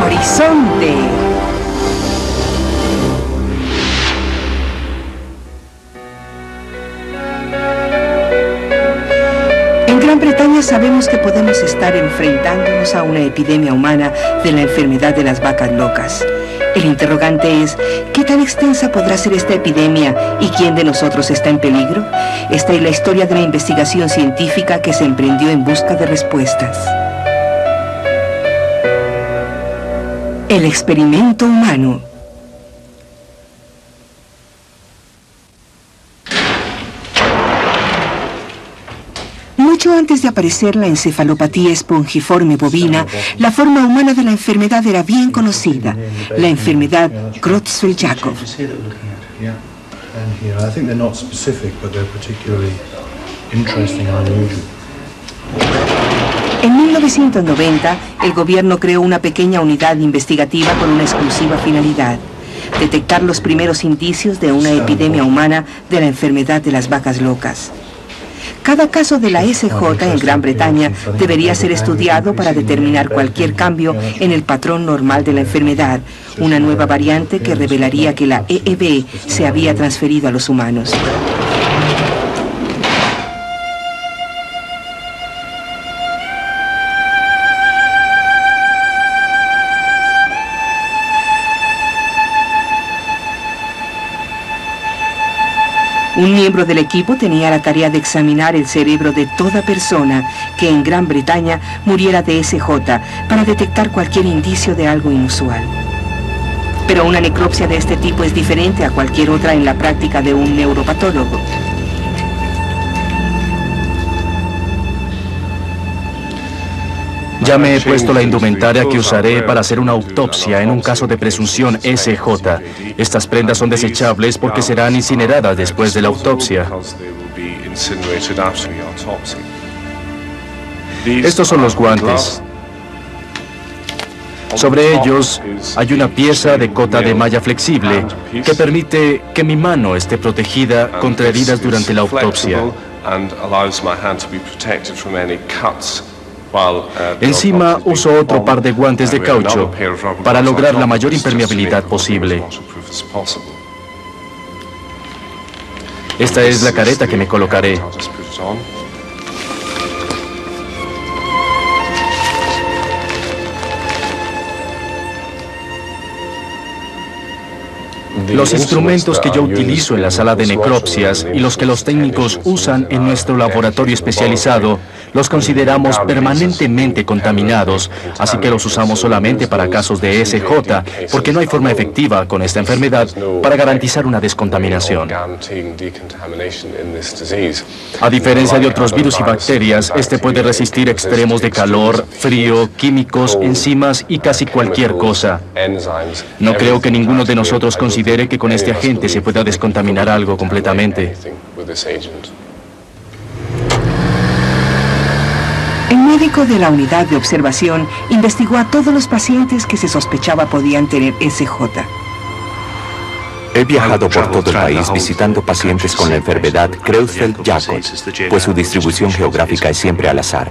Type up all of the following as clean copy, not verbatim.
Horizonte. En Gran Bretaña sabemos que podemos estar enfrentándonos a una epidemia humana de la enfermedad de las vacas locas. El interrogante es, ¿qué tan extensa podrá ser esta epidemia y quién de nosotros está en peligro? Esta es la historia de la investigación científica que se emprendió en busca de respuestas. El experimento humano. Mucho antes de aparecer la encefalopatía espongiforme bovina, la forma humana de la enfermedad era bien conocida, la enfermedad Creutzfeldt-Jakob. En 1990, el gobierno creó una pequeña unidad investigativa con una exclusiva finalidad: detectar los primeros indicios de una epidemia humana de la enfermedad de las vacas locas. Cada caso de la SJ en Gran Bretaña debería ser estudiado para determinar cualquier cambio en el patrón normal de la enfermedad, una nueva variante que revelaría que la EEB se había transferido a los humanos. Un miembro del equipo tenía la tarea de examinar el cerebro de toda persona que en Gran Bretaña muriera de SJ para detectar cualquier indicio de algo inusual. Pero una necropsia de este tipo es diferente a cualquier otra en la práctica de un neuropatólogo. Ya me he puesto la indumentaria que usaré para hacer una autopsia en un caso de presunción SJ. Estas prendas son desechables porque serán incineradas después de la autopsia. Estos son los guantes. Sobre ellos hay una pieza de cota de malla flexible que permite que mi mano esté protegida contra heridas durante la autopsia. Encima uso otro par de guantes de caucho para lograr la mayor impermeabilidad posible. Esta es la careta que me colocaré. Los instrumentos que yo utilizo en la sala de necropsias y los que los técnicos usan en nuestro laboratorio especializado los consideramos permanentemente contaminados, así que los usamos solamente para casos de SJ, porque no hay forma efectiva con esta enfermedad para garantizar una descontaminación. A diferencia de otros virus y bacterias, este puede resistir extremos de calor, frío, químicos, enzimas y casi cualquier cosa. No creo que ninguno de nosotros considere que con este agente se pueda descontaminar algo completamente. El médico de la unidad de observación investigó a todos los pacientes que se sospechaba podían tener SJ. He viajado por todo el país visitando pacientes con la enfermedad Creutzfeldt-Jakob, pues su distribución geográfica es siempre al azar.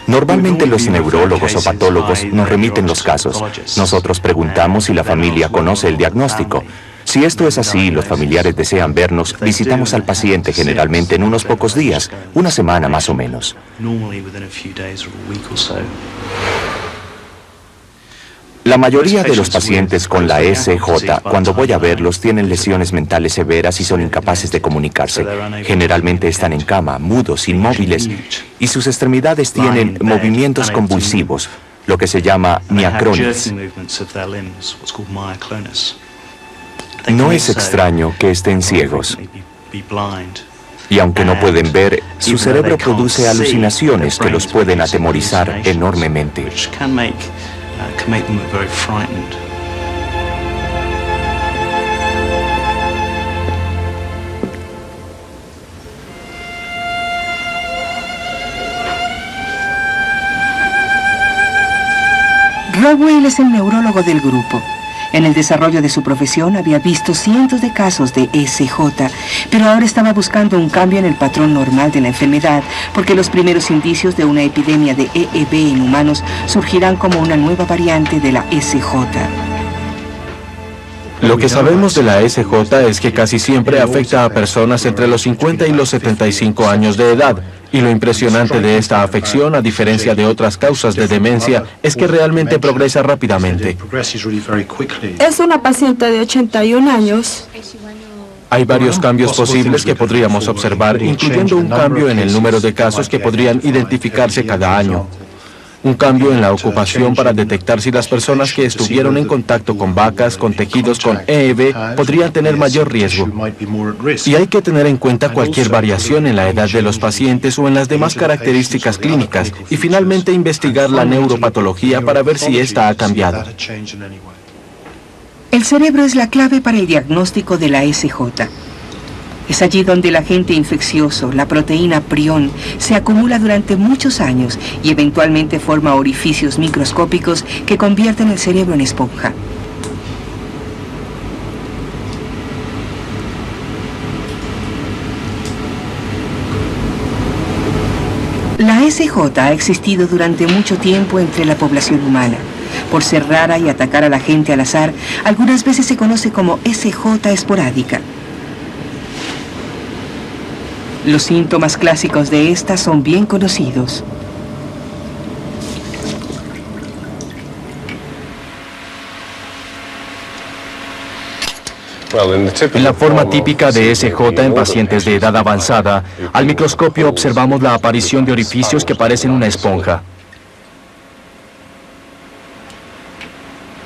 Normalmente los neurólogos o patólogos nos remiten los casos. Nosotros preguntamos si la familia conoce el diagnóstico. Si esto es así y los familiares desean vernos, visitamos al paciente generalmente en unos pocos días, una semana más o menos. La mayoría de los pacientes con la SJ, cuando voy a verlos, tienen lesiones mentales severas y son incapaces de comunicarse. Generalmente están en cama, mudos, inmóviles, y sus extremidades tienen movimientos convulsivos, lo que se llama miacronis. No es extraño que estén ciegos. Y aunque no pueden ver, su cerebro produce alucinaciones que los pueden atemorizar enormemente. Rowell es el neurólogo del grupo. En el desarrollo de su profesión había visto cientos de casos de SJ, pero ahora estaba buscando un cambio en el patrón normal de la enfermedad, porque los primeros indicios de una epidemia de EEV en humanos surgirán como una nueva variante de la SJ. Lo que sabemos de la SJ es que casi siempre afecta a personas entre los 50 y los 75 años de edad. Y lo impresionante de esta afección, a diferencia de otras causas de demencia, es que realmente progresa rápidamente. Es una paciente de 81 años. Hay varios cambios posibles que podríamos observar, incluyendo un cambio en el número de casos que podrían identificarse cada año. Un cambio en la ocupación para detectar si las personas que estuvieron en contacto con vacas con tejidos con EEV podrían tener mayor riesgo. Y hay que tener en cuenta cualquier variación en la edad de los pacientes o en las demás características clínicas y finalmente investigar la neuropatología para ver si esta ha cambiado. El cerebro es la clave para el diagnóstico de la SJ. Es allí donde el agente infeccioso, la proteína prión, se acumula durante muchos años y eventualmente forma orificios microscópicos que convierten el cerebro en esponja. La SJ ha existido durante mucho tiempo entre la población humana. Por ser rara y atacar a la gente al azar, algunas veces se conoce como SJ esporádica. Los síntomas clásicos de esta son bien conocidos. En la forma típica de SJ en pacientes de edad avanzada, al microscopio observamos la aparición de orificios que parecen una esponja.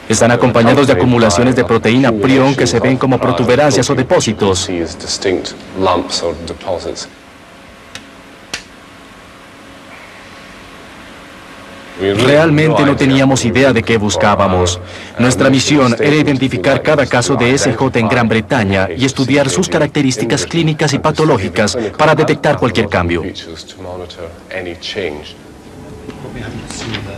Están acompañados de acumulaciones de proteína prión que se ven como protuberancias o depósitos. Realmente no teníamos idea de qué buscábamos. Nuestra misión era identificar cada caso de SJ en Gran Bretaña y estudiar sus características clínicas y patológicas para detectar cualquier cambio.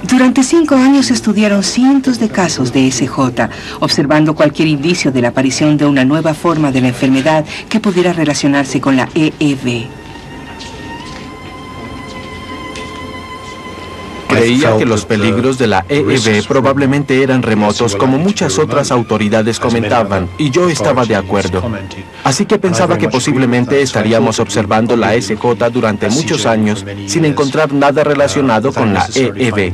Durante 5 años estudiaron cientos de casos de SJ, observando cualquier indicio de la aparición de una nueva forma de la enfermedad que pudiera relacionarse con la EEV. Creía que los peligros de la EEV probablemente eran remotos, como muchas otras autoridades comentaban, y yo estaba de acuerdo. Así que pensaba que posiblemente estaríamos observando la SJ durante muchos años sin encontrar nada relacionado con la EEV.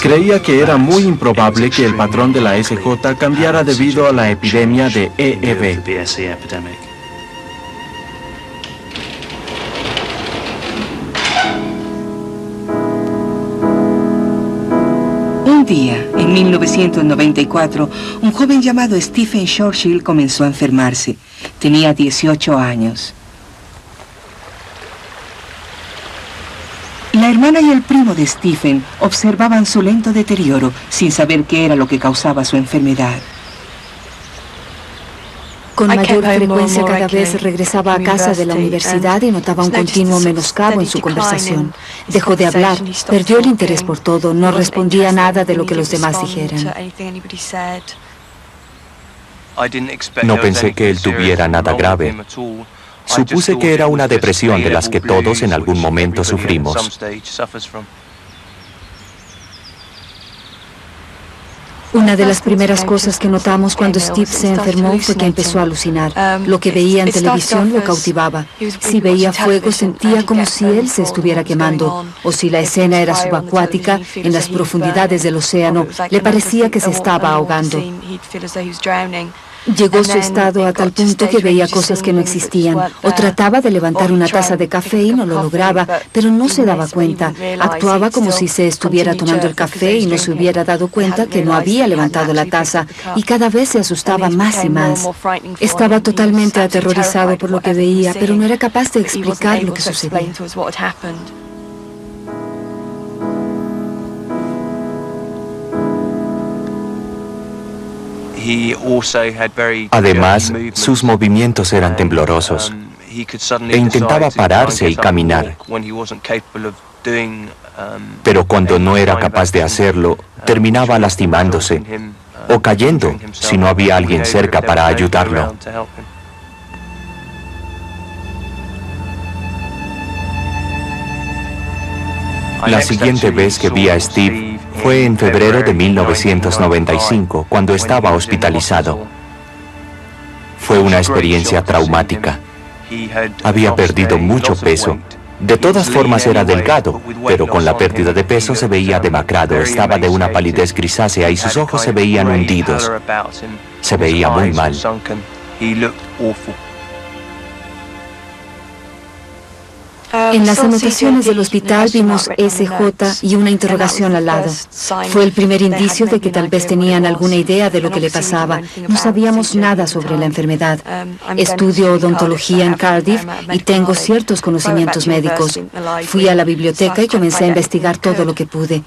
Creía que era muy improbable que el patrón de la SJ cambiara debido a la epidemia de EEV. Un día, en 1994, un joven llamado Stephen Churchill comenzó a enfermarse. Tenía 18 años. La hermana y el primo de Stephen observaban su lento deterioro sin saber qué era lo que causaba su enfermedad. Con mayor frecuencia cada vez regresaba a casa de la universidad y notaba un continuo menoscabo en su conversación. Dejó de hablar, perdió el interés por todo, no respondía a nada de lo que los demás dijeran. No pensé que él tuviera nada grave. Supuse que era una depresión de las que todos en algún momento sufrimos. Una de las primeras cosas que notamos cuando Steve se enfermó fue que empezó a alucinar. Lo que veía en televisión lo cautivaba. Si veía fuego, sentía como si él se estuviera quemando. O si la escena era subacuática, en las profundidades del océano, le parecía que se estaba ahogando. Llegó su estado a tal punto que veía cosas que no existían, o trataba de levantar una taza de café y no lo lograba, pero no se daba cuenta. Actuaba como si se estuviera tomando el café y no se hubiera dado cuenta que no había levantado la taza, y cada vez se asustaba más y más. Estaba totalmente aterrorizado por lo que veía, pero no era capaz de explicar lo que sucedía. Además, sus movimientos eran temblorosos. e intentaba pararse y caminar. Pero cuando no era capaz de hacerlo, terminaba lastimándose o cayendo si no había alguien cerca para ayudarlo. La siguiente vez que vi a Steve fue en febrero de 1995, cuando estaba hospitalizado. Fue una experiencia traumática. Había perdido mucho peso. De todas formas era delgado, pero con la pérdida de peso se veía demacrado, estaba de una palidez grisácea y sus ojos se veían hundidos. Se veía muy mal. En las anotaciones del hospital vimos SJ y una interrogación al lado. Fue el primer indicio de que tal vez tenían alguna idea de lo que le pasaba. No sabíamos nada sobre la enfermedad. Estudio odontología en Cardiff y tengo ciertos conocimientos médicos. Fui a la biblioteca y comencé a investigar todo lo que pude.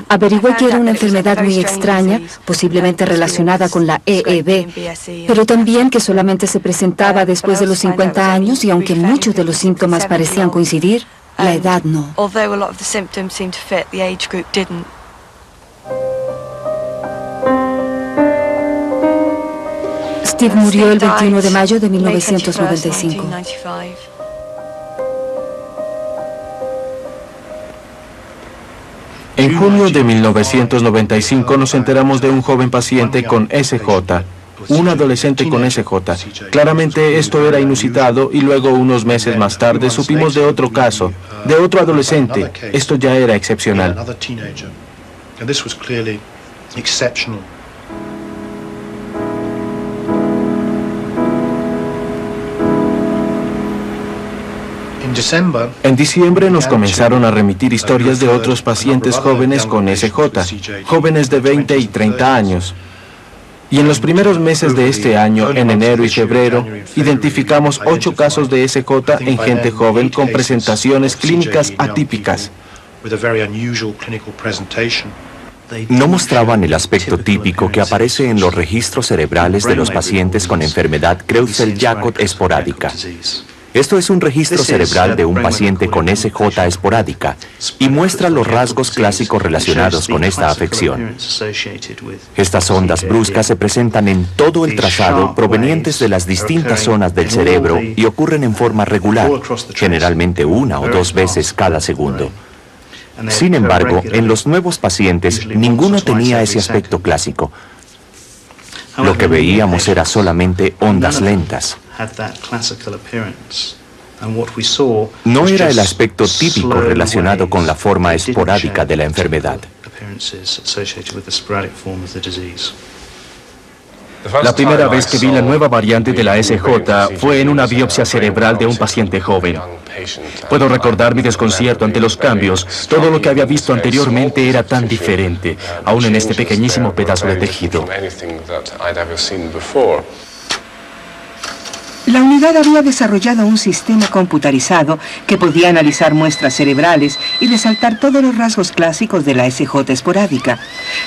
Averigüé que era una enfermedad muy extraña, posiblemente relacionada con la EEB, pero también que solamente se presentaba después de los 50 años y aunque muchos de los síntomas parecían coincidir, la edad no. Steve murió el 21 de mayo de 1995. En junio de 1995 nos enteramos de un joven paciente con SJ. Un adolescente con SJ. Claramente esto era inusitado y luego unos meses más tarde supimos de otro caso, de otro adolescente. Esto ya era excepcional. En diciembre nos comenzaron a remitir historias de otros pacientes jóvenes con SJ, jóvenes de 20 y 30 años. Y en los primeros meses de este año, en enero y febrero, identificamos 8 casos de SJ en gente joven con presentaciones clínicas atípicas. No mostraban el aspecto típico que aparece en los registros cerebrales de los pacientes con enfermedad Creutzfeldt-Jakob esporádica. Esto es un registro cerebral de un paciente con SJ esporádica y muestra los rasgos clásicos relacionados con esta afección. Estas ondas bruscas se presentan en todo el trazado provenientes de las distintas zonas del cerebro y ocurren en forma regular, generalmente 1 o 2 veces cada segundo. Sin embargo, en los nuevos pacientes, ninguno tenía ese aspecto clásico. Lo que veíamos era solamente ondas lentas. No era el aspecto típico relacionado con la forma esporádica de la enfermedad. La primera vez que vi la nueva variante de la SJ fue en una biopsia cerebral de un paciente joven. Puedo recordar mi desconcierto ante los cambios. Todo lo que había visto anteriormente era tan diferente, aún en este pequeñísimo pedazo de tejido. La unidad había desarrollado un sistema computarizado que podía analizar muestras cerebrales y resaltar todos los rasgos clásicos de la SJ esporádica.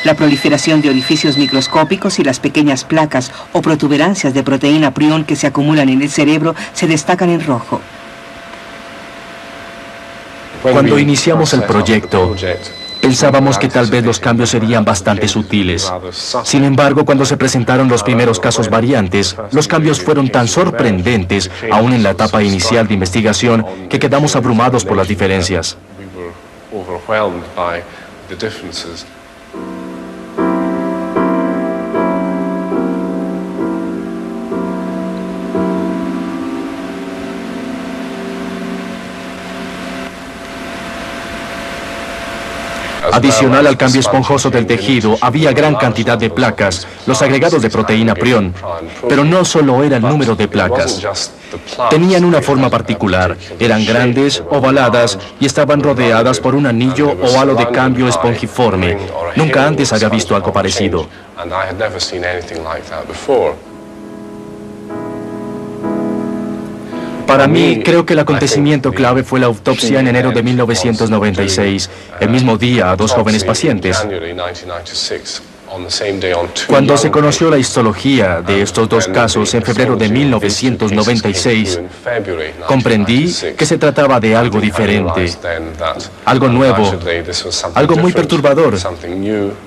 La proliferación de orificios microscópicos y las pequeñas placas o protuberancias de proteína prion que se acumulan en el cerebro se destacan en rojo. Cuando iniciamos el proyecto, pensábamos que tal vez los cambios serían bastante sutiles. Sin embargo, cuando se presentaron los primeros casos variantes, los cambios fueron tan sorprendentes, aún en la etapa inicial de investigación, que quedamos abrumados por las diferencias. Adicional al cambio esponjoso del tejido, había gran cantidad de placas, los agregados de proteína prion. Pero no solo era el número de placas. Tenían una forma particular, eran grandes, ovaladas y estaban rodeadas por un anillo o halo de cambio esponjiforme. Nunca antes había visto algo parecido. Para mí, creo que el acontecimiento clave fue la autopsia en enero de 1996, el mismo día a 2 jóvenes pacientes. Cuando se conoció la histología de estos dos casos en febrero de 1996, comprendí que se trataba de algo diferente, algo nuevo, algo muy perturbador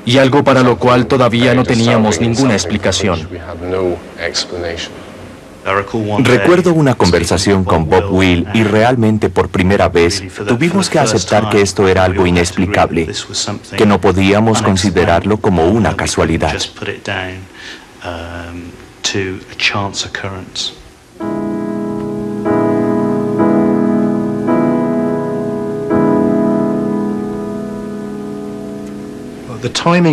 y algo para lo cual todavía no teníamos ninguna explicación. Recuerdo una conversación con Bob Will y realmente por primera vez tuvimos que aceptar que esto era algo inexplicable, que no podíamos considerarlo como una casualidad.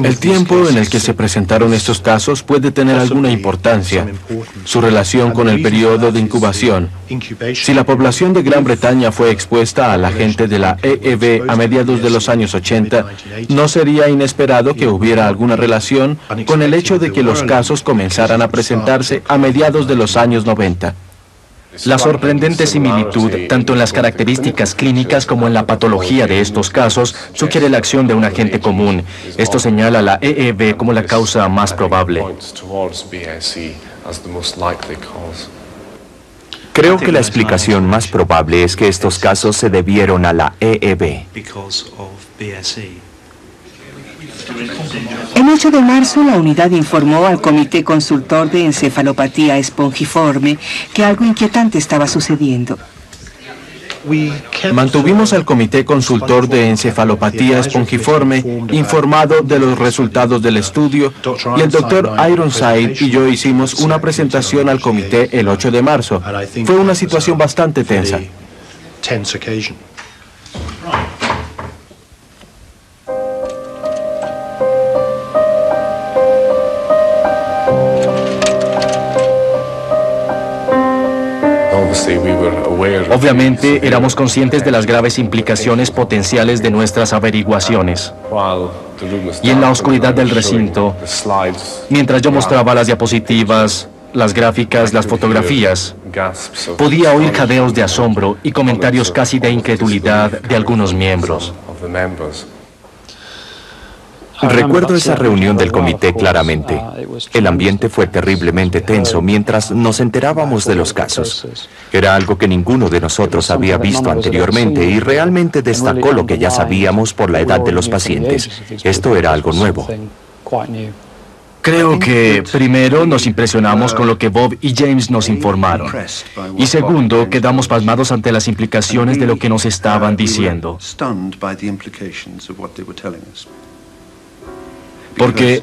El tiempo en el que se presentaron estos casos puede tener alguna importancia, su relación con el periodo de incubación. Si la población de Gran Bretaña fue expuesta al agente de la EEV a mediados de los años 80, no sería inesperado que hubiera alguna relación con el hecho de que los casos comenzaran a presentarse a mediados de los años 90. La sorprendente similitud, tanto en las características clínicas como en la patología de estos casos, sugiere la acción de un agente común. Esto señala a la EEV como la causa más probable. Creo que la explicación más probable es que estos casos se debieron a la EEV. El 8 de marzo, la unidad informó al Comité Consultor de Encefalopatía Espongiforme que algo inquietante estaba sucediendo. Mantuvimos al Comité Consultor de Encefalopatía Espongiforme informado de los resultados del estudio y el Dr. Ironside y yo hicimos una presentación al comité el 8 de marzo. Fue una situación bastante tensa. Obviamente, éramos conscientes de las graves implicaciones potenciales de nuestras averiguaciones. Y en la oscuridad del recinto, mientras yo mostraba las diapositivas, las gráficas, las fotografías, podía oír jadeos de asombro y comentarios casi de incredulidad de algunos miembros. Recuerdo esa reunión del comité claramente. El ambiente fue terriblemente tenso mientras nos enterábamos de los casos. Era algo que ninguno de nosotros había visto anteriormente y realmente destacó lo que ya sabíamos por la edad de los pacientes. Esto era algo nuevo. Creo que, primero, nos impresionamos con lo que Bob y James nos informaron. Y segundo, quedamos pasmados ante las implicaciones de lo que nos estaban diciendo. Porque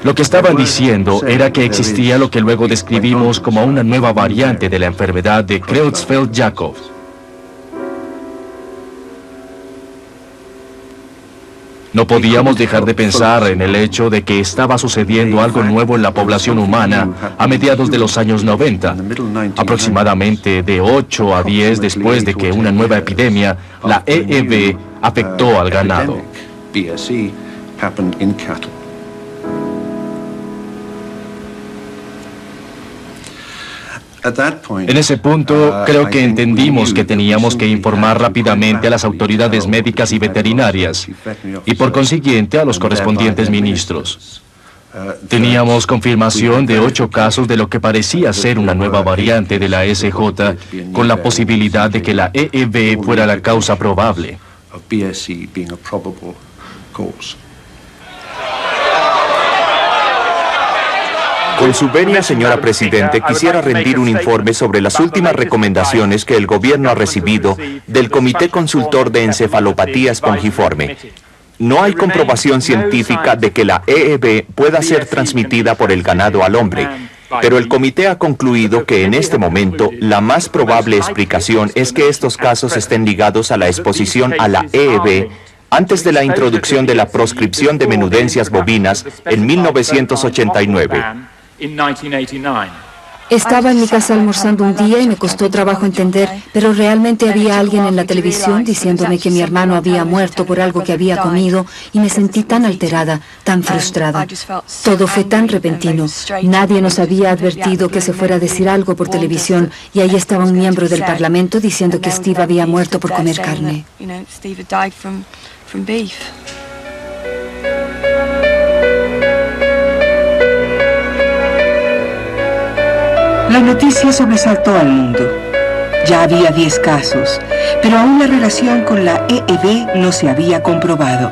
lo que estaban diciendo era que existía lo que luego describimos como una nueva variante de la enfermedad de Creutzfeldt-Jakob. No podíamos dejar de pensar en el hecho de que estaba sucediendo algo nuevo en la población humana a mediados de los años 90, aproximadamente de 8 a 10 después de que una nueva epidemia, la EEV, afectó al ganado. En ese punto, creo que entendimos que teníamos que informar rápidamente a las autoridades médicas y veterinarias, y por consiguiente a los correspondientes ministros. Teníamos confirmación de 8 casos de lo que parecía ser una nueva variante de la SJ, con la posibilidad de que la EEV fuera la causa probable. Con su venia, señora Presidente, quisiera rendir un informe sobre las últimas recomendaciones que el gobierno ha recibido del Comité Consultor de Encefalopatía Espongiforme. No hay comprobación científica de que la EEV pueda ser transmitida por el ganado al hombre, pero el comité ha concluido que en este momento la más probable explicación es que estos casos estén ligados a la exposición a la EEV antes de la introducción de la proscripción de menudencias bovinas en 1989. Estaba en mi casa almorzando un día y me costó trabajo entender, pero realmente había alguien en la televisión diciéndome que mi hermano había muerto por algo que había comido y me sentí tan alterada, tan frustrada. Todo fue tan repentino. Nadie nos había advertido que se fuera a decir algo por televisión y ahí estaba un miembro del Parlamento diciendo que Steve había muerto por comer carne. La noticia sobresaltó al mundo. Ya había 10 casos, pero aún la relación con la EED no se había comprobado.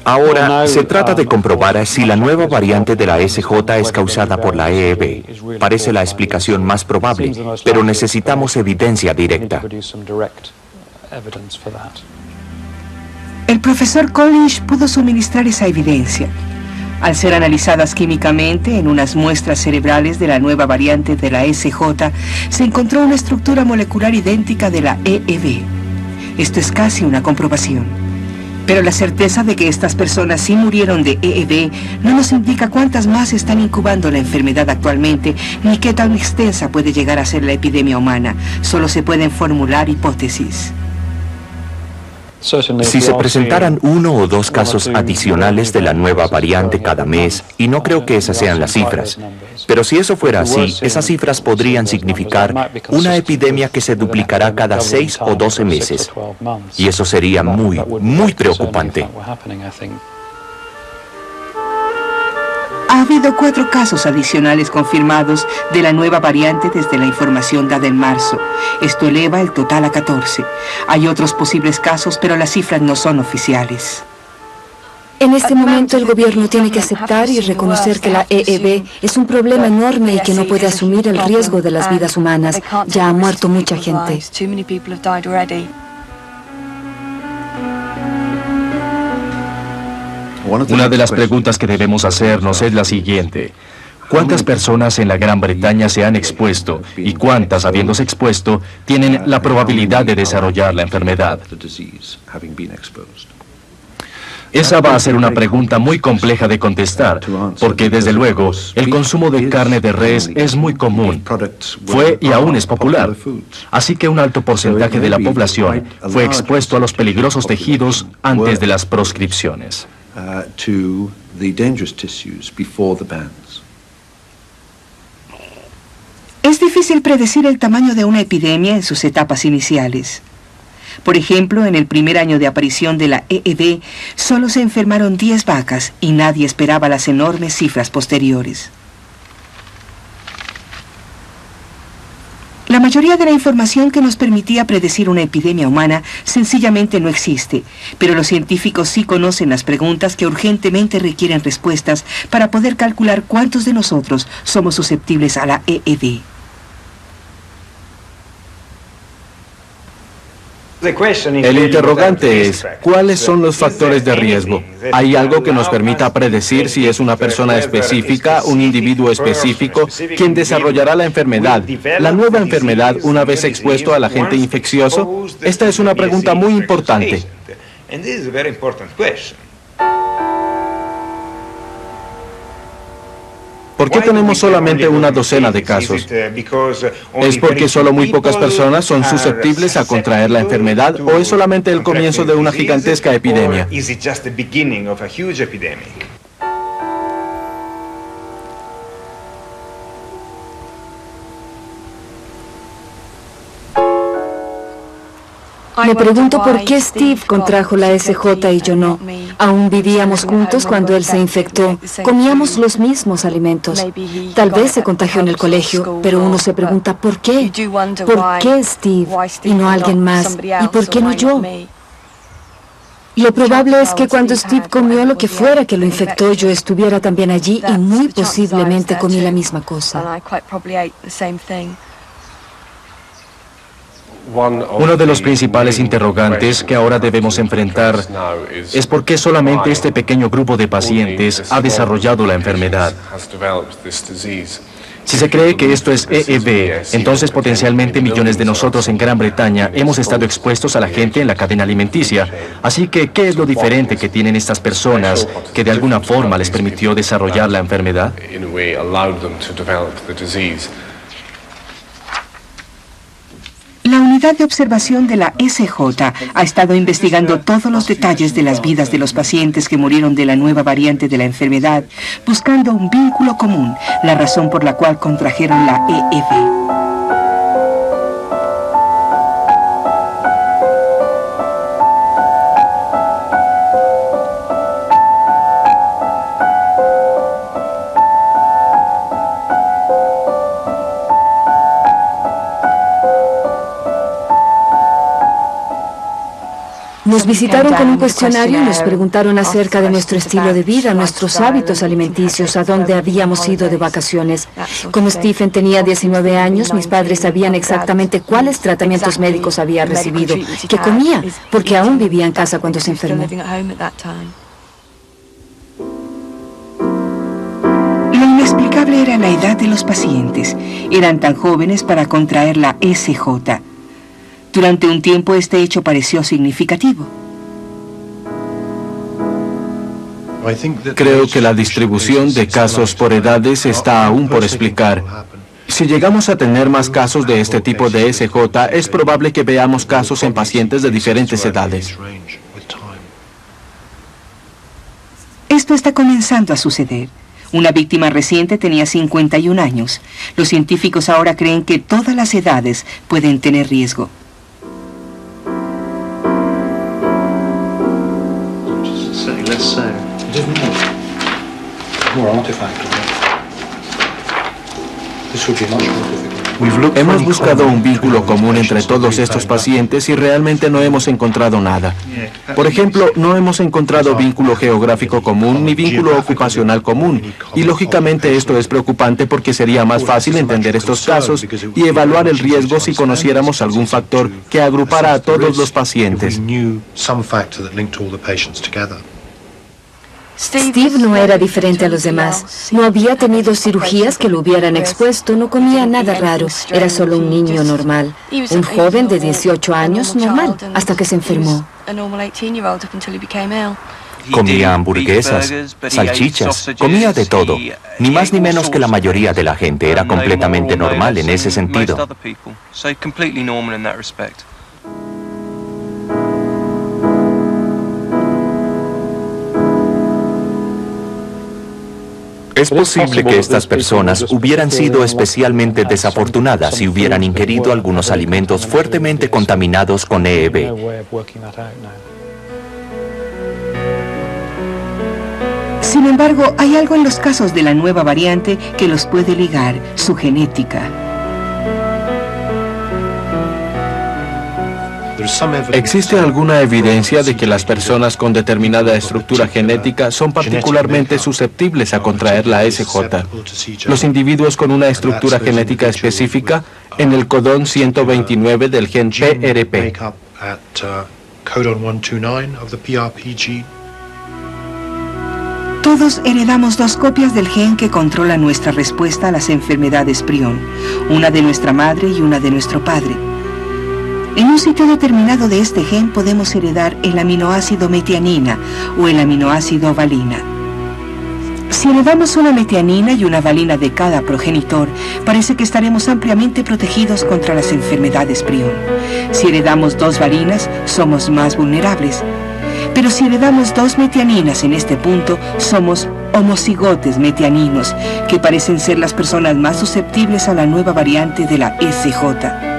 Ahora se trata de comprobar si la nueva variante de la SJ es causada por la EEB. Parece la explicación más probable, pero necesitamos evidencia directa. El profesor Collins pudo suministrar esa evidencia. Al ser analizadas químicamente en unas muestras cerebrales de la nueva variante de la SJ, se encontró una estructura molecular idéntica de la EEB. Esto es casi una comprobación. Pero la certeza de que estas personas sí murieron de EED no nos indica cuántas más están incubando la enfermedad actualmente, ni qué tan extensa puede llegar a ser la epidemia humana. Solo se pueden formular hipótesis. Si se presentaran 1 o 2 casos adicionales de la nueva variante cada mes, y no creo que esas sean las cifras, pero si eso fuera así, esas cifras podrían significar una epidemia que se duplicará cada 6 o 12 meses. Y eso sería muy, muy preocupante. Ha habido 4 casos adicionales confirmados de la nueva variante desde la información dada en marzo. Esto eleva el total a 14. Hay otros posibles casos, pero las cifras no son oficiales. En este momento el gobierno tiene que aceptar y reconocer que la EEB es un problema enorme y que no puede asumir el riesgo de las vidas humanas. Ya ha muerto mucha gente. Una de las preguntas que debemos hacernos es la siguiente. ¿Cuántas personas en la Gran Bretaña se han expuesto y cuántas, habiéndose expuesto, tienen la probabilidad de desarrollar la enfermedad? Esa va a ser una pregunta muy compleja de contestar, porque desde luego el consumo de carne de res es muy común. Fue y aún es popular. Así que un alto porcentaje de la población fue expuesto a los peligrosos tejidos antes de las proscripciones. Es difícil predecir el tamaño de una epidemia en sus etapas iniciales. Por ejemplo, en el primer año de aparición de la EED, solo se enfermaron 10 vacas y nadie esperaba las enormes cifras posteriores. La mayoría de la información que nos permitía predecir una epidemia humana sencillamente no existe, pero los científicos sí conocen las preguntas que urgentemente requieren respuestas para poder calcular cuántos de nosotros somos susceptibles a la EED. El interrogante es, ¿cuáles son los factores de riesgo? ¿Hay algo que nos permita predecir si es una persona específica, un individuo específico, quien desarrollará la enfermedad, la nueva enfermedad una vez expuesto al agente infeccioso? Esta es una pregunta muy importante. ¿Por qué tenemos solamente una docena de casos? ¿Es porque solo muy pocas personas son susceptibles a contraer la enfermedad o es solamente el comienzo de una gigantesca epidemia? Me pregunto por qué Steve contrajo la SJ y yo no. Aún vivíamos juntos cuando él se infectó. Comíamos los mismos alimentos. Tal vez se contagió en el colegio, pero uno se pregunta ¿por qué? ¿Por qué Steve y no alguien más? ¿Y por qué no yo? Lo probable es que cuando Steve comió lo que fuera que lo infectó, yo estuviera también allí y muy posiblemente comí la misma cosa. Uno de los principales interrogantes que ahora debemos enfrentar es por qué solamente este pequeño grupo de pacientes ha desarrollado la enfermedad. Si se cree que esto es EEB, entonces potencialmente millones de nosotros en Gran Bretaña hemos estado expuestos a la gente en la cadena alimenticia. Así que, ¿qué es lo diferente que tienen estas personas que de alguna forma les permitió desarrollar la enfermedad? La unidad de observación de la SJ ha estado investigando todos los detalles de las vidas de los pacientes que murieron de la nueva variante de la enfermedad, buscando un vínculo común, la razón por la cual contrajeron la EEB. Nos visitaron con un cuestionario y nos preguntaron acerca de nuestro estilo de vida, nuestros hábitos alimenticios, a dónde habíamos ido de vacaciones. Como Stephen tenía 19 años, mis padres sabían exactamente cuáles tratamientos médicos había recibido, qué comía, porque aún vivía en casa cuando se enfermó. Lo inexplicable era la edad de los pacientes. Eran tan jóvenes para contraer la SJ. Durante un tiempo este hecho pareció significativo. Creo que la distribución de casos por edades está aún por explicar. Si llegamos a tener más casos de este tipo de SJ, es probable que veamos casos en pacientes de diferentes edades. Esto está comenzando a suceder. Una víctima reciente tenía 51 años. Los científicos ahora creen que todas las edades pueden tener riesgo. Hemos buscado un vínculo común entre todos estos pacientes y realmente no hemos encontrado nada. Por ejemplo, no hemos encontrado vínculo geográfico común ni vínculo ocupacional común. Y lógicamente esto es preocupante porque sería más fácil entender estos casos y evaluar el riesgo si conociéramos algún factor que agrupara a todos los pacientes. Steve no era diferente a los demás. No había tenido cirugías que lo hubieran expuesto, no comía nada raro. Era solo un niño normal. Un joven de 18 años normal, hasta que se enfermó. Comía hamburguesas, salchichas, comía de todo. Ni más ni menos que la mayoría de la gente. Era completamente normal en ese sentido. Es posible que estas personas hubieran sido especialmente desafortunadas si hubieran ingerido algunos alimentos fuertemente contaminados con EEB. Sin embargo, hay algo en los casos de la nueva variante que los puede ligar, su genética. ¿Existe alguna evidencia de que las personas con determinada estructura genética son particularmente susceptibles a contraer la SJ? Los individuos con una estructura genética específica en el codón 129 del gen PRP. Todos heredamos 2 copias del gen que controla nuestra respuesta a las enfermedades prion, una de nuestra madre y una de nuestro padre. En un sitio determinado de este gen podemos heredar el aminoácido metianina o el aminoácido valina. Si heredamos una metianina y una valina de cada progenitor, parece que estaremos ampliamente protegidos contra las enfermedades prion. Si heredamos 2 valinas, somos más vulnerables. Pero si heredamos 2 metianinas en este punto, somos homocigotes metianinos, que parecen ser las personas más susceptibles a la nueva variante de la SJ.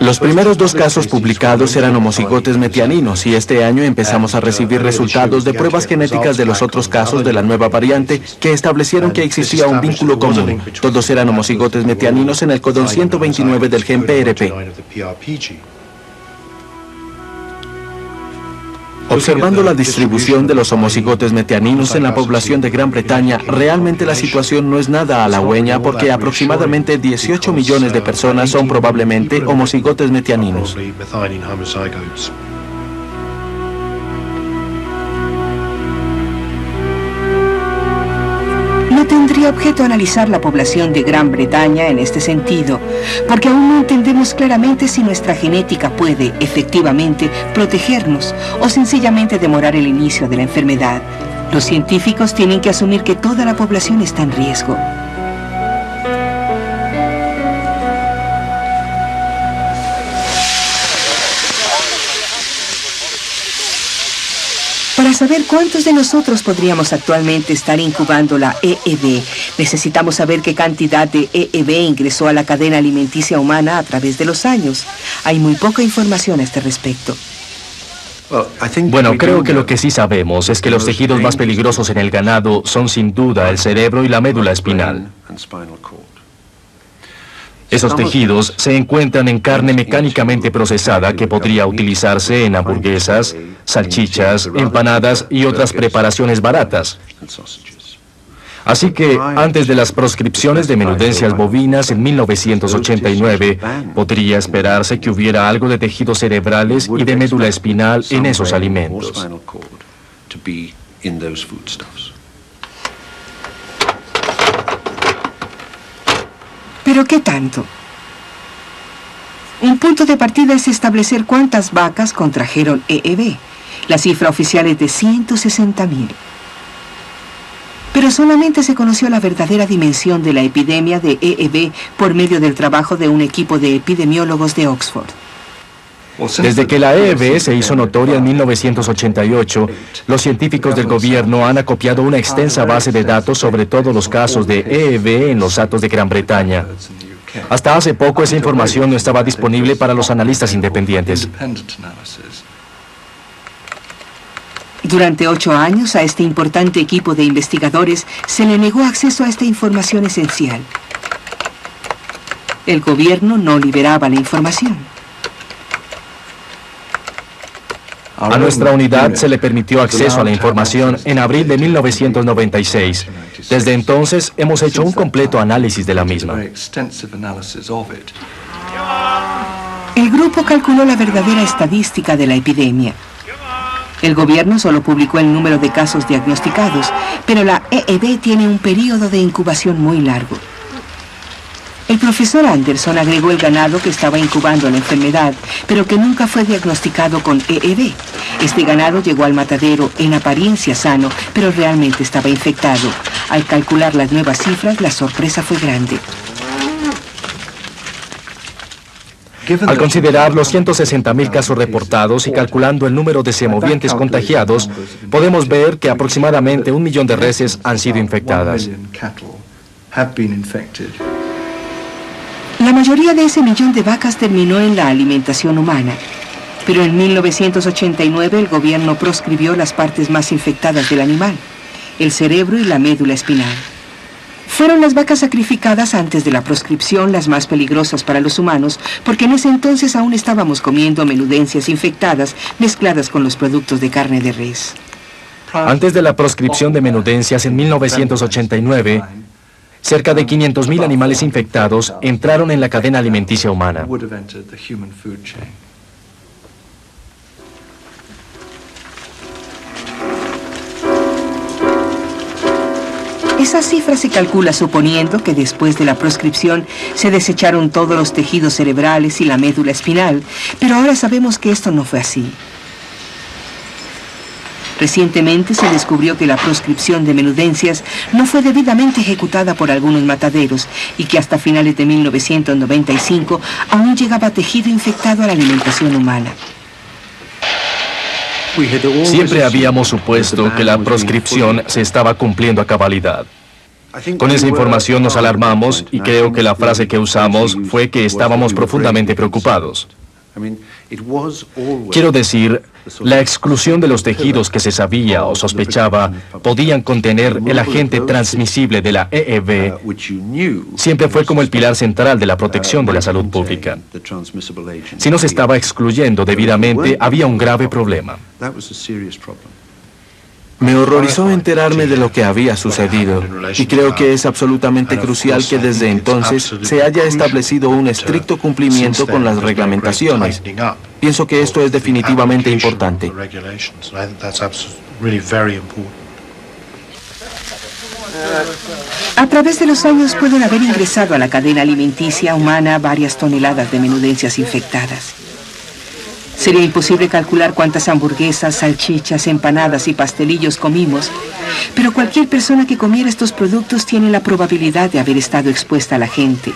Los primeros 2 casos publicados eran homocigotes metianinos y este año empezamos a recibir resultados de pruebas genéticas de los otros casos de la nueva variante que establecieron que existía un vínculo común. Todos eran homocigotes metianinos en el codón 129 del gen PRP. Observando la distribución de los homocigotes metianinos en la población de Gran Bretaña, realmente la situación no es nada halagüeña porque aproximadamente 18 millones de personas son probablemente homocigotes metianinos. No tendría objeto analizar la población de Gran Bretaña en este sentido, porque aún no entendemos claramente si nuestra genética puede, efectivamente, protegernos o sencillamente demorar el inicio de la enfermedad. Los científicos tienen que asumir que toda la población está en riesgo. Para saber cuántos de nosotros podríamos actualmente estar incubando la EEB, necesitamos saber qué cantidad de EEB ingresó a la cadena alimenticia humana a través de los años. Hay muy poca información a este respecto. Bueno, creo que lo que sí sabemos es que los tejidos más peligrosos en el ganado son sin duda el cerebro y la médula espinal. Esos tejidos se encuentran en carne mecánicamente procesada que podría utilizarse en hamburguesas, salchichas, empanadas y otras preparaciones baratas. Así que, antes de las proscripciones de menudencias bovinas en 1989, podría esperarse que hubiera algo de tejidos cerebrales y de médula espinal en esos alimentos. ¿Pero qué tanto? Un punto de partida es establecer cuántas vacas contrajeron EEV. La cifra oficial es de 160.000. Pero solamente se conoció la verdadera dimensión de la epidemia de EEV por medio del trabajo de un equipo de epidemiólogos de Oxford. Desde que la EEV se hizo notoria en 1988, los científicos del gobierno han acopiado una extensa base de datos sobre todos los casos de EEV en los Atos de Gran Bretaña. Hasta hace poco esa información no estaba disponible para los analistas independientes. Durante 8 años a este importante equipo de investigadores se le negó acceso a esta información esencial. El gobierno no liberaba la información. A nuestra unidad se le permitió acceso a la información en abril de 1996. Desde entonces hemos hecho un completo análisis de la misma. El grupo calculó la verdadera estadística de la epidemia. El gobierno solo publicó el número de casos diagnosticados, pero la EEV tiene un periodo de incubación muy largo. El profesor Anderson agregó el ganado que estaba incubando la enfermedad, pero que nunca fue diagnosticado con EEV. Este ganado llegó al matadero en apariencia sano, pero realmente estaba infectado. Al calcular las nuevas cifras, la sorpresa fue grande. Al considerar los 160.000 casos reportados y calculando el número de semovientes contagiados, podemos ver que aproximadamente 1 millón de reses han sido infectadas. La mayoría de ese millón de vacas terminó en la alimentación humana, pero en 1989 el gobierno proscribió las partes más infectadas del animal, el cerebro y la médula espinal. Fueron las vacas sacrificadas antes de la proscripción las más peligrosas para los humanos, porque en ese entonces aún estábamos comiendo menudencias infectadas mezcladas con los productos de carne de res. Antes de la proscripción de menudencias en 1989, cerca de 500.000 animales infectados entraron en la cadena alimenticia humana. Esa cifra se calcula suponiendo que después de la proscripción se desecharon todos los tejidos cerebrales y la médula espinal, pero ahora sabemos que esto no fue así. Recientemente se descubrió que la proscripción de menudencias no fue debidamente ejecutada por algunos mataderos y que hasta finales de 1995 aún llegaba tejido infectado a la alimentación humana. Siempre habíamos supuesto que la proscripción se estaba cumpliendo a cabalidad. Con esa información nos alarmamos y creo que la frase que usamos fue que estábamos profundamente preocupados. Quiero decir, la exclusión de los tejidos que se sabía o sospechaba podían contener el agente transmisible de la EEV siempre fue como el pilar central de la protección de la salud pública. Si no se estaba excluyendo debidamente, había un grave problema. Me horrorizó enterarme de lo que había sucedido y creo que es absolutamente crucial que desde entonces se haya establecido un estricto cumplimiento con las reglamentaciones. Pienso que esto es definitivamente importante. A través de los años pueden haber ingresado a la cadena alimenticia humana varias toneladas de menudencias infectadas. Sería imposible calcular cuántas hamburguesas, salchichas, empanadas y pastelillos comimos, pero cualquier persona que comiera estos productos tiene la probabilidad de haber estado expuesta a la gente.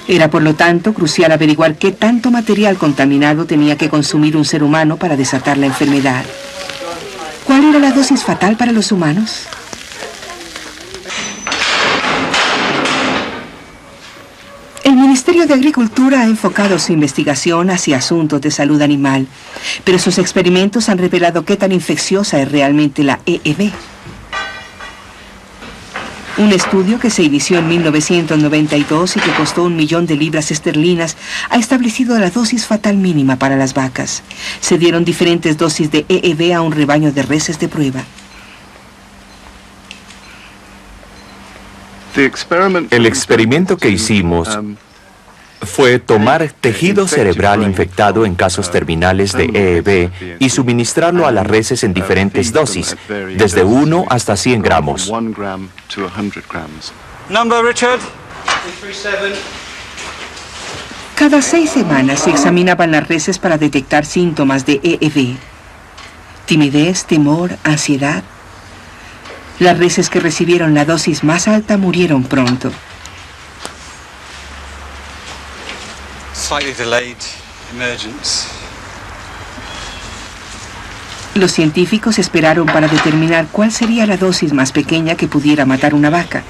Era por lo tanto crucial averiguar qué tanto material contaminado tenía que consumir un ser humano para desatar la enfermedad. ¿Cuál era la dosis fatal para los humanos? El Ministerio de Agricultura ha enfocado su investigación hacia asuntos de salud animal, pero sus experimentos han revelado qué tan infecciosa es realmente la EEV. Un estudio que se inició en 1992 y que costó 1 millón de libras esterlinas ha establecido la dosis fatal mínima para las vacas. Se dieron diferentes dosis de EEV a un rebaño de reses de prueba. El experimento que hicimos fue tomar tejido cerebral infectado en casos terminales de EEV y suministrarlo a las reses en diferentes dosis, desde 1 hasta 100 gramos. Cada 6 semanas se examinaban las reses para detectar síntomas de EEV. Timidez, temor, ansiedad. Las reses que recibieron la dosis más alta murieron pronto. Los científicos esperaron para determinar cuál sería la dosis más pequeña que pudiera matar una vaca.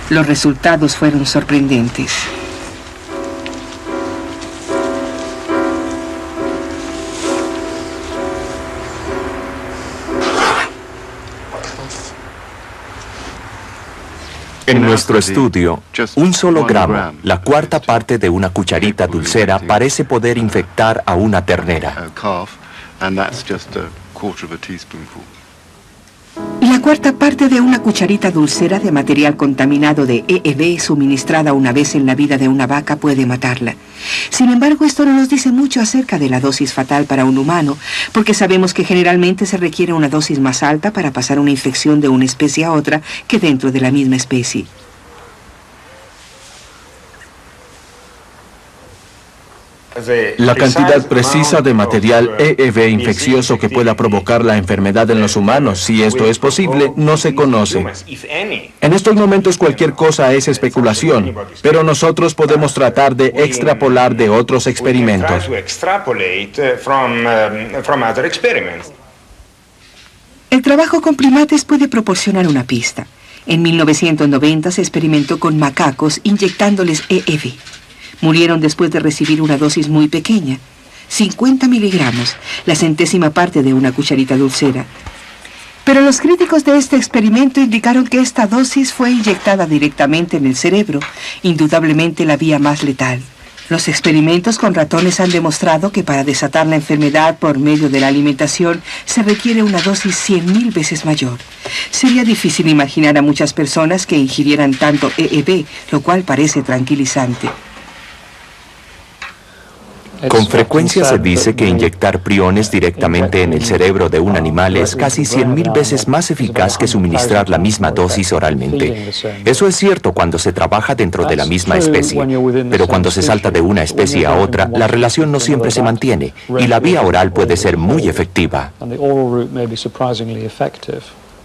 Los resultados fueron sorprendentes. En nuestro estudio, un solo gramo, la cuarta parte de una cucharita dulcera, parece poder infectar a una ternera. La cuarta parte de una cucharita dulcera de material contaminado de EEV suministrada una vez en la vida de una vaca puede matarla. Sin embargo, esto no nos dice mucho acerca de la dosis fatal para un humano, porque sabemos que generalmente se requiere una dosis más alta para pasar una infección de una especie a otra que dentro de la misma especie. La cantidad precisa de material EEV infeccioso que pueda provocar la enfermedad en los humanos, si esto es posible, no se conoce. En estos momentos cualquier cosa es especulación, pero nosotros podemos tratar de extrapolar de otros experimentos. El trabajo con primates puede proporcionar una pista. En 1990 se experimentó con macacos inyectándoles EEV. Murieron después de recibir una dosis muy pequeña, 50 miligramos, la centésima parte de una cucharita dulcera. Pero los críticos de este experimento indicaron que esta dosis fue inyectada directamente en el cerebro, indudablemente la vía más letal. Los experimentos con ratones han demostrado que para desatar la enfermedad por medio de la alimentación se requiere una dosis 100.000 veces mayor. Sería difícil imaginar a muchas personas que ingirieran tanto EEV, lo cual parece tranquilizante. Con frecuencia se dice que inyectar priones directamente en el cerebro de un animal es casi 100.000 veces más eficaz que suministrar la misma dosis oralmente. Eso es cierto cuando se trabaja dentro de la misma especie, pero cuando se salta de una especie a otra, la relación no siempre se mantiene y la vía oral puede ser muy efectiva.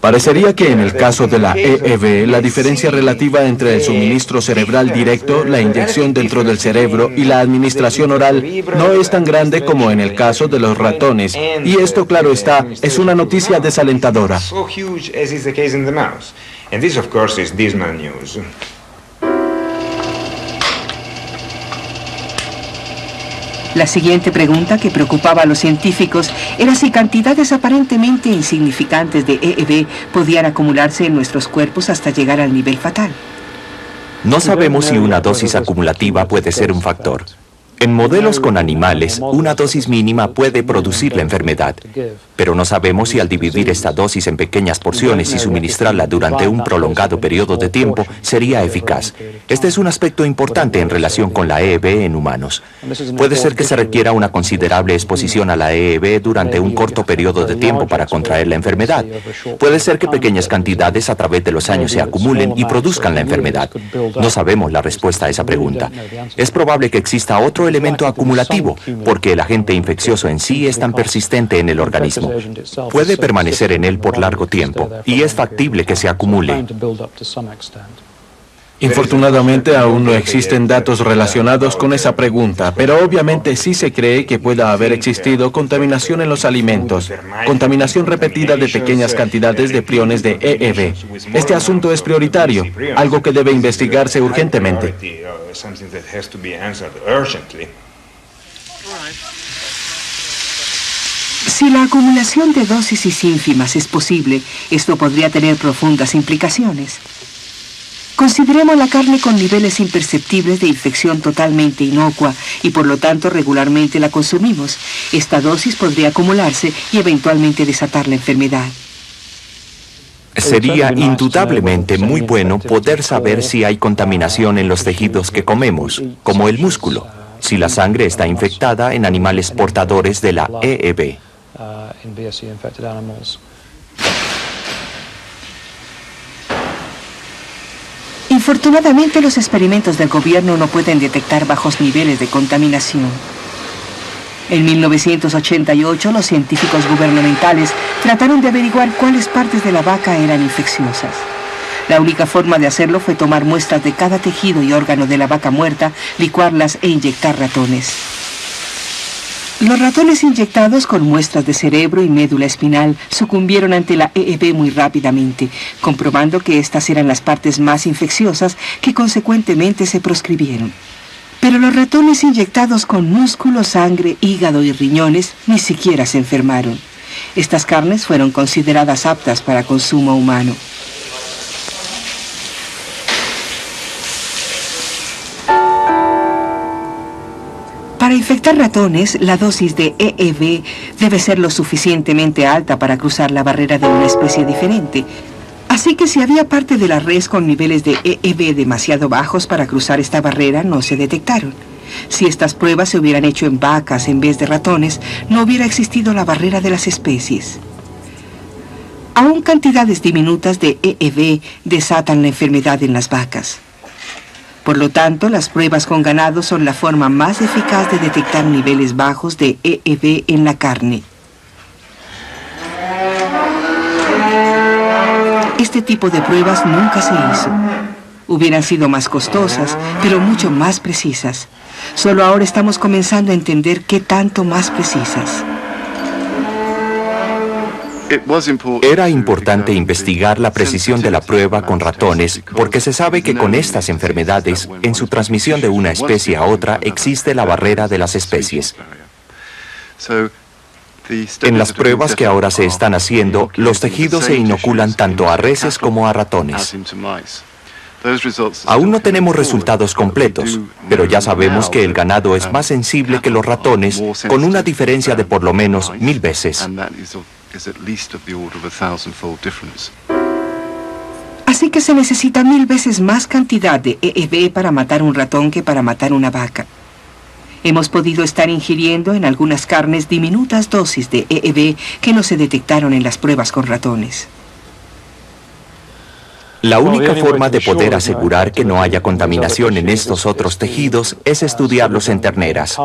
Parecería que en el caso de la EEV, la diferencia relativa entre el suministro cerebral directo, la inyección dentro del cerebro y la administración oral no es tan grande como en el caso de los ratones. Y esto, claro está, es una noticia desalentadora. La siguiente pregunta que preocupaba a los científicos era si cantidades aparentemente insignificantes de EEV podían acumularse en nuestros cuerpos hasta llegar al nivel fatal. No sabemos si una dosis acumulativa puede ser un factor. En modelos con animales, una dosis mínima puede producir la enfermedad, pero no sabemos si al dividir esta dosis en pequeñas porciones y suministrarla durante un prolongado periodo de tiempo sería eficaz. Este es un aspecto importante en relación con la EEV en humanos. Puede ser que se requiera una considerable exposición a la EEV durante un corto periodo de tiempo para contraer la enfermedad. Puede ser que pequeñas cantidades a través de los años se acumulen y produzcan la enfermedad. No sabemos la respuesta a esa pregunta. Es probable que exista otro elemento acumulativo, porque el agente infeccioso en sí es tan persistente en el organismo. Puede permanecer en él por largo tiempo, y es factible que se acumule. Infortunadamente aún no existen datos relacionados con esa pregunta, pero obviamente sí se cree que pueda haber existido contaminación en los alimentos, contaminación repetida de pequeñas cantidades de priones de EEV. Este asunto es prioritario, algo que debe investigarse urgentemente. Si la acumulación de dosis ínfimas es posible, esto podría tener profundas implicaciones. Consideremos la carne con niveles imperceptibles de infección totalmente inocua y por lo tanto regularmente la consumimos. Esta dosis podría acumularse y eventualmente desatar la enfermedad. Sería indudablemente muy bueno poder saber si hay contaminación en los tejidos que comemos, como el músculo, si la sangre está infectada en animales portadores de la EEV. Infortunadamente, los experimentos del gobierno no pueden detectar bajos niveles de contaminación. En 1988, los científicos gubernamentales trataron de averiguar cuáles partes de la vaca eran infecciosas. La única forma de hacerlo fue tomar muestras de cada tejido y órgano de la vaca muerta, licuarlas e inyectar ratones. Los ratones inyectados con muestras de cerebro y médula espinal sucumbieron ante la EEV muy rápidamente, comprobando que estas eran las partes más infecciosas que consecuentemente se proscribieron. Pero los ratones inyectados con músculo, sangre, hígado y riñones ni siquiera se enfermaron. Estas carnes fueron consideradas aptas para consumo humano. Para infectar ratones, la dosis de EEV debe ser lo suficientemente alta para cruzar la barrera de una especie diferente. Así que si había parte de la res con niveles de EEV demasiado bajos para cruzar esta barrera, no se detectaron. Si estas pruebas se hubieran hecho en vacas en vez de ratones, no hubiera existido la barrera de las especies. Aún cantidades diminutas de EEV desatan la enfermedad en las vacas. Por lo tanto, las pruebas con ganado son la forma más eficaz de detectar niveles bajos de EEV en la carne. Este tipo de pruebas nunca se hizo. Hubieran sido más costosas, pero mucho más precisas. Solo ahora estamos comenzando a entender qué tanto más precisas. Era importante investigar la precisión de la prueba con ratones porque se sabe que con estas enfermedades, en su transmisión de una especie a otra, existe la barrera de las especies. En las pruebas que ahora se están haciendo, los tejidos se inoculan tanto a reses como a ratones. Aún no tenemos resultados completos, pero ya sabemos que el ganado es más sensible que los ratones, con una diferencia de por lo menos 1000 veces. Así que se necesita 1000 veces más cantidad de EEV para matar un ratón que para matar una vaca. Hemos podido estar ingiriendo en algunas carnes diminutas dosis de EEV que no se detectaron en las pruebas con ratones. La única forma de poder asegurar que no haya contaminación en estos otros tejidos es estudiarlos en terneras,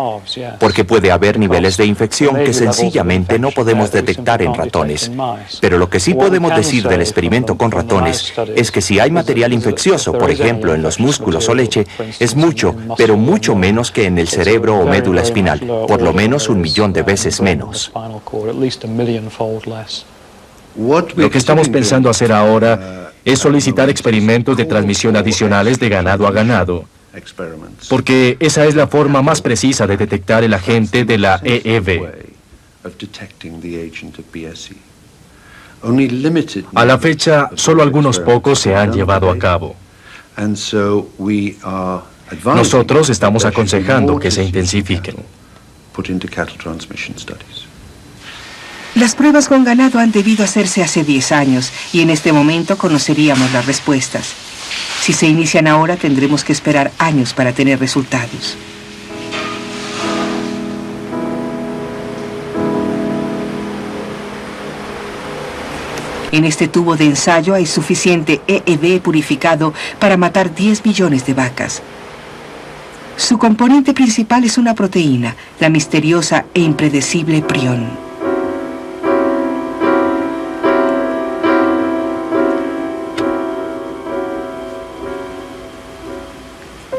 porque puede haber niveles de infección que sencillamente no podemos detectar en ratones. Pero lo que sí podemos decir del experimento con ratones es que si hay material infeccioso, por ejemplo en los músculos o leche, es mucho, pero mucho menos que en el cerebro o médula espinal, por lo menos 1.000.000 de veces menos. Lo que estamos pensando hacer ahora es solicitar experimentos de transmisión adicionales de ganado a ganado, porque esa es la forma más precisa de detectar el agente de la EEV. A la fecha, solo algunos pocos se han llevado a cabo. Nosotros estamos aconsejando que se intensifiquen. Las pruebas con ganado han debido hacerse hace 10 años y en este momento conoceríamos las respuestas. Si se inician ahora, tendremos que esperar años para tener resultados. En este tubo de ensayo hay suficiente EEV purificado para matar 10 millones de vacas. Su componente principal es una proteína, la misteriosa e impredecible prión.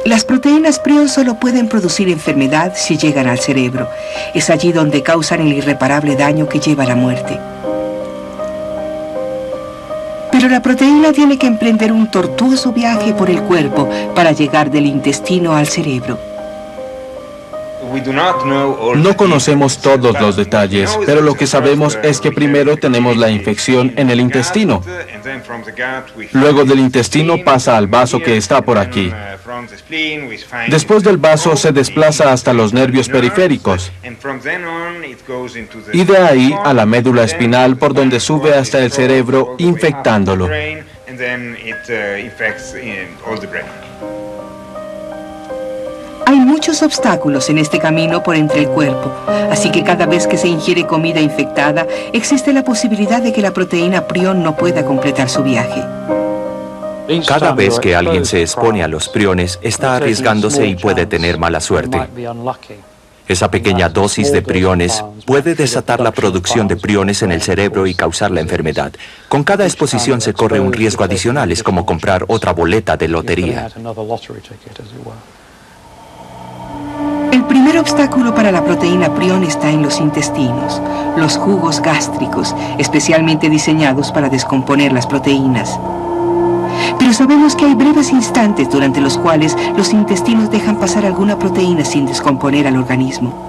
Las proteínas prión solo pueden producir enfermedad si llegan al cerebro. Es allí donde causan el irreparable daño que lleva a la muerte. Pero la proteína tiene que emprender un tortuoso viaje por el cuerpo para llegar del intestino al cerebro. No conocemos todos los detalles, pero lo que sabemos es que primero tenemos la infección en el intestino. Luego del intestino pasa al vaso que está por aquí. Después del vaso se desplaza hasta los nervios periféricos. Y de ahí a la médula espinal, por donde sube hasta el cerebro, infectándolo. Hay muchos obstáculos en este camino por entre el cuerpo, así que cada vez que se ingiere comida infectada, existe la posibilidad de que la proteína prion no pueda completar su viaje. Cada vez que alguien se expone a los priones, está arriesgándose y puede tener mala suerte. Esa pequeña dosis de priones puede desatar la producción de priones en el cerebro y causar la enfermedad. Con cada exposición se corre un riesgo adicional, es como comprar otra boleta de lotería. El primer obstáculo para la proteína prion está en los intestinos, los jugos gástricos, especialmente diseñados para descomponer las proteínas. Pero sabemos que hay breves instantes durante los cuales los intestinos dejan pasar alguna proteína sin descomponer al organismo.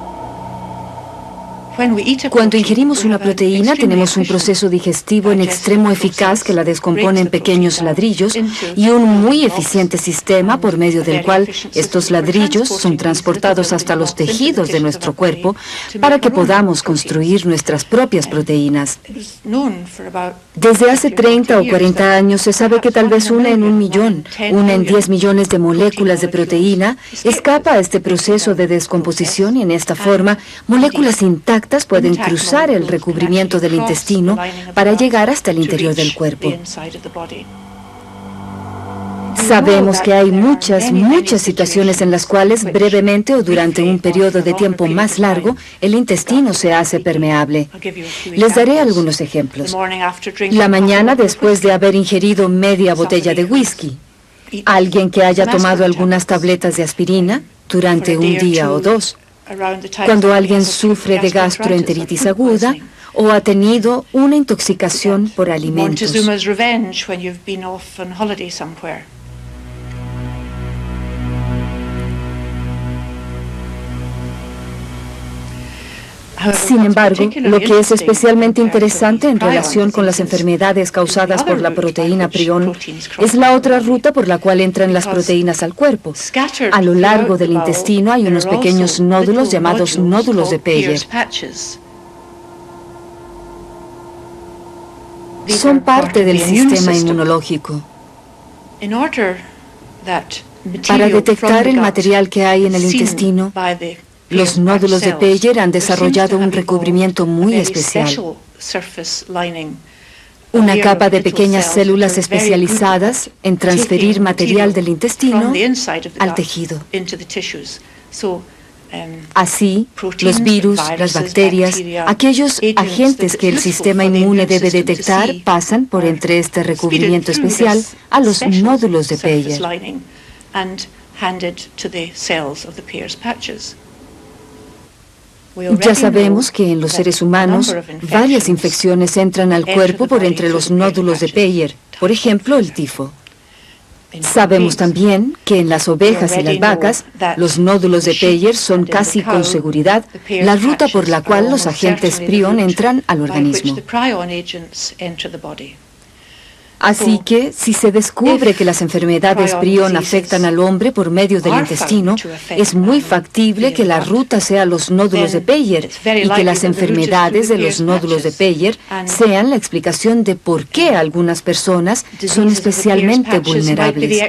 Cuando ingerimos una proteína, tenemos un proceso digestivo en extremo eficaz que la descompone en pequeños ladrillos y un muy eficiente sistema por medio del cual estos ladrillos son transportados hasta los tejidos de nuestro cuerpo para que podamos construir nuestras propias proteínas. Desde hace 30 o 40 años se sabe que tal vez una en 1 millón, una en 10 millones de moléculas de proteína escapa a este proceso de descomposición y en esta forma moléculas intactas pueden cruzar el recubrimiento del intestino para llegar hasta el interior del cuerpo. Sabemos que hay muchas situaciones en las cuales brevemente o durante un periodo de tiempo más largo el intestino se hace permeable. Les daré algunos ejemplos. La mañana después de haber ingerido media botella de whisky. Alguien que haya tomado algunas tabletas de aspirina durante un día o dos. Cuando alguien sufre de gastroenteritis aguda o ha tenido una intoxicación por alimentos. Sin embargo, lo que es especialmente interesante en relación con las enfermedades causadas por la proteína prion es la otra ruta por la cual entran las proteínas al cuerpo. A lo largo del intestino hay unos pequeños nódulos llamados nódulos de Peyer. Son parte del sistema inmunológico. Para detectar el material que hay en el intestino, los nódulos de Peyer han desarrollado un recubrimiento muy especial. Una capa de pequeñas células especializadas en transferir material del intestino al tejido. Así, los virus, las bacterias, aquellos agentes que el sistema inmune debe detectar pasan por entre este recubrimiento especial a los nódulos de Peyer. Ya sabemos que en los seres humanos varias infecciones entran al cuerpo por entre los nódulos de Peyer, por ejemplo el tifo. Sabemos también que en las ovejas y las vacas, los nódulos de Peyer son casi con seguridad la ruta por la cual los agentes prion entran al organismo. Así que, si se descubre que las enfermedades prion afectan al hombre por medio del intestino, es muy factible que la ruta sea los nódulos de Peyer y que las enfermedades de los nódulos de Peyer sean la explicación de por qué algunas personas son especialmente vulnerables.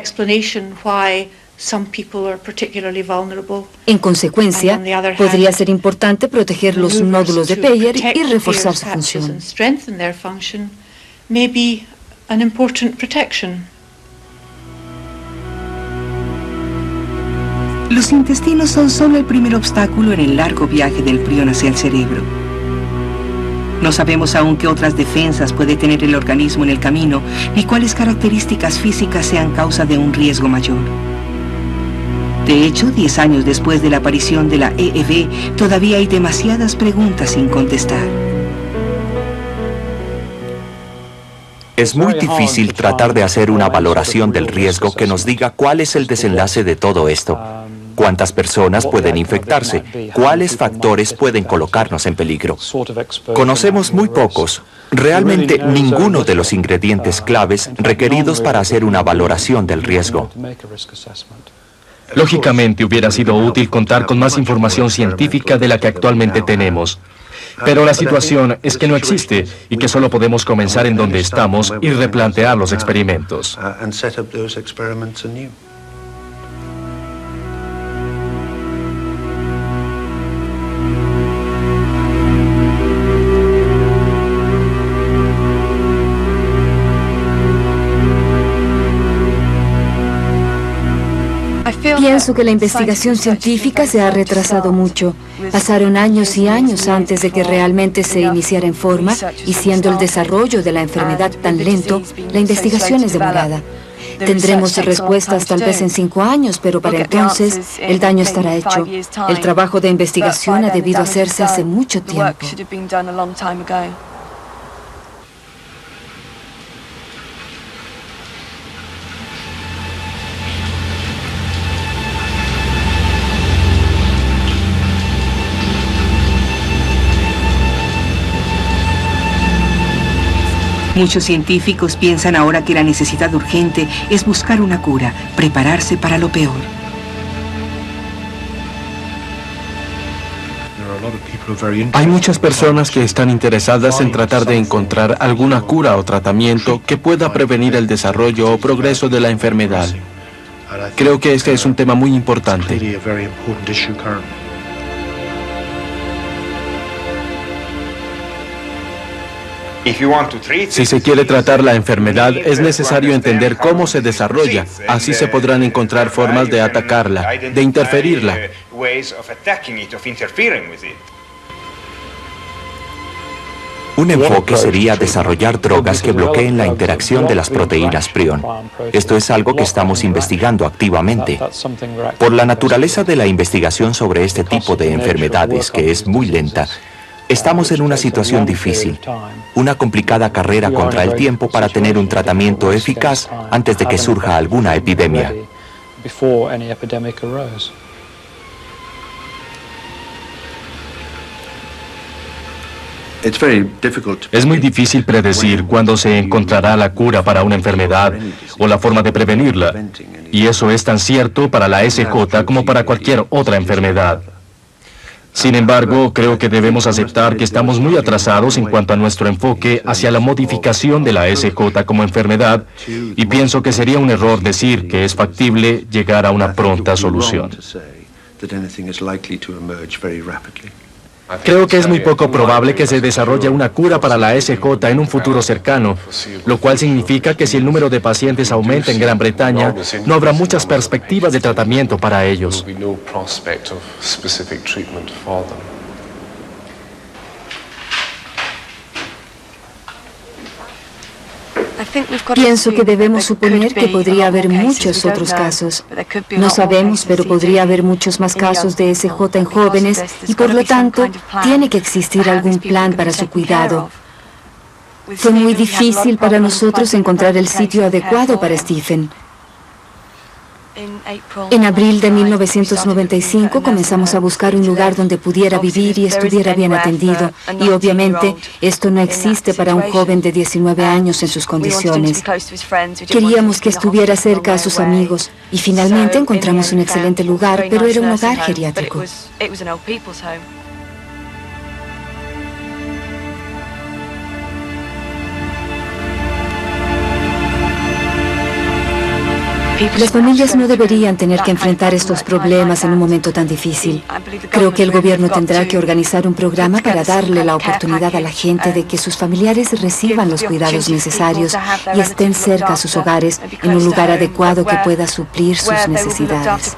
En consecuencia, podría ser importante proteger los nódulos de Peyer y reforzar su función. An important protection. Los intestinos son solo el primer obstáculo en el largo viaje del prion hacia el cerebro. No sabemos aún qué otras defensas puede tener el organismo en el camino, ni cuáles características físicas sean causa de un riesgo mayor. De hecho, 10 años después de la aparición de la EEV, todavía hay demasiadas preguntas sin contestar. Es muy difícil tratar de hacer una valoración del riesgo que nos diga cuál es el desenlace de todo esto. ¿Cuántas personas pueden infectarse? ¿Cuáles factores pueden colocarnos en peligro? Conocemos muy pocos, realmente ninguno de los ingredientes claves requeridos para hacer una valoración del riesgo. Lógicamente hubiera sido útil contar con más información científica de la que actualmente tenemos. Pero la situación es que no existe y que solo podemos comenzar en donde estamos y replantear los experimentos. Pienso que la investigación científica se ha retrasado mucho. Pasaron años y años antes de que realmente se iniciara en forma, y siendo el desarrollo de la enfermedad tan lento, la investigación es demorada. Tendremos respuestas tal vez en 5 años, pero para entonces el daño estará hecho. El trabajo de investigación ha debido hacerse hace mucho tiempo. Muchos científicos piensan ahora que la necesidad urgente es buscar una cura, prepararse para lo peor. Hay muchas personas que están interesadas en tratar de encontrar alguna cura o tratamiento que pueda prevenir el desarrollo o progreso de la enfermedad. Creo que este es un tema muy importante. Si se quiere tratar la enfermedad, es necesario entender cómo se desarrolla. Así se podrán encontrar formas de atacarla, de interferirla. Un enfoque sería desarrollar drogas que bloqueen la interacción de las proteínas prion. Esto es algo que estamos investigando activamente. Por la naturaleza de la investigación sobre este tipo de enfermedades, que es muy lenta, estamos en una situación difícil, una complicada carrera contra el tiempo para tener un tratamiento eficaz antes de que surja alguna epidemia. Es muy difícil predecir cuándo se encontrará la cura para una enfermedad o la forma de prevenirla, y eso es tan cierto para la SJ como para cualquier otra enfermedad. Sin embargo, creo que debemos aceptar que estamos muy atrasados en cuanto a nuestro enfoque hacia la modificación de la SJ como enfermedad, y pienso que sería un error decir que es factible llegar a una pronta solución. Creo que es muy poco probable que se desarrolle una cura para la SJ en un futuro cercano, lo cual significa que si el número de pacientes aumenta en Gran Bretaña, no habrá muchas perspectivas de tratamiento para ellos. Pienso que debemos suponer que podría haber muchos otros casos. No sabemos, pero podría haber muchos más casos de SJ en jóvenes y por lo tanto tiene que existir algún plan para su cuidado. Fue muy difícil para nosotros encontrar el sitio adecuado para Stephen. En abril de 1995 comenzamos a buscar un lugar donde pudiera vivir y estuviera bien atendido. Y obviamente esto no existe para un joven de 19 años en sus condiciones. Queríamos que estuviera cerca a sus amigos y finalmente encontramos un excelente lugar, pero era un hogar geriátrico. Las familias no deberían tener que enfrentar estos problemas en un momento tan difícil. Creo que el gobierno tendrá que organizar un programa para darle la oportunidad a la gente de que sus familiares reciban los cuidados necesarios y estén cerca a sus hogares en un lugar adecuado que pueda suplir sus necesidades.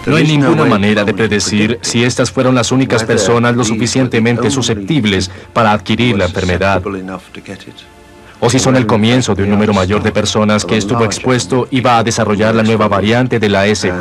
No hay ninguna manera de predecir si estas fueron las únicas personas lo suficientemente susceptibles para adquirir la enfermedad, o si son el comienzo de un número mayor de personas que estuvo expuesto y va a desarrollar la nueva variante de la SJ.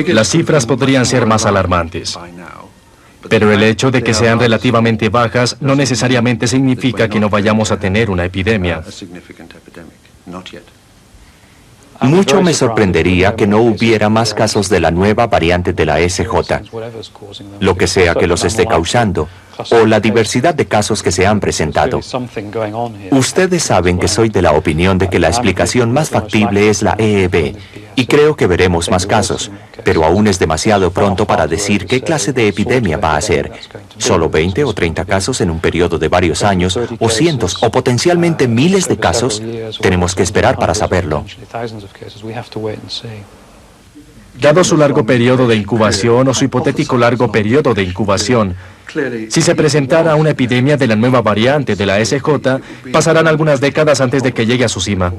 Las cifras podrían ser más alarmantes. Pero el hecho de que sean relativamente bajas no necesariamente significa que no vayamos a tener una epidemia. Mucho me sorprendería que no hubiera más casos de la nueva variante de la SJ, lo que sea que los esté causando, o la diversidad de casos que se han presentado. Ustedes saben que soy de la opinión de que la explicación más factible es la EEB, y creo que veremos más casos, pero aún es demasiado pronto para decir qué clase de epidemia va a ser. ¿Solo 20 o 30 casos en un periodo de varios años, o cientos, o potencialmente miles de casos? Tenemos que esperar para saberlo. Dado su largo periodo de incubación o su hipotético largo periodo de incubación, si se presentara una epidemia de la nueva variante de la SJ, pasarán algunas décadas antes de que llegue a su cima.